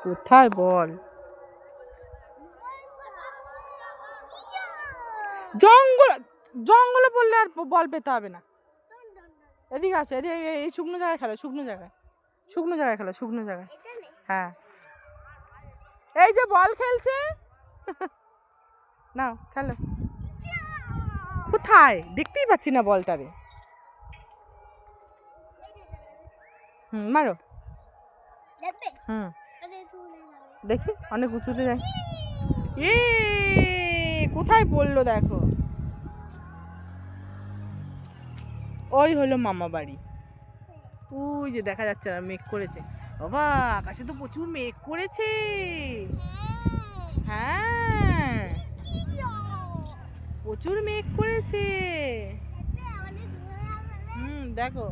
কোথায় বল? জঙ্গলে পড়লে আর বল পেতে হবে না। এদিকে আছে, এদিকে এই শুকনো জায়গায় খেলো, শুকনো জায়গায় খেলো, শুকনো জায়গায়। হ্যাঁ, এই যে বল খেলছে। নাও খেলো। কোথায় দেখতেই পাচ্ছি না বলটারে। মারো। দেখি অনেক উঁচুতে যায়। কোথায় পড়লো দেখো। ওই হলো মামা বাড়ি। ওই যে দেখা যাচ্ছে না, মেঘ করেছে। বাবা আকাশে তো প্রচুর মেঘ করেছে। হ্যাঁ, প্রচুর মেঘ করেছে। দেখো।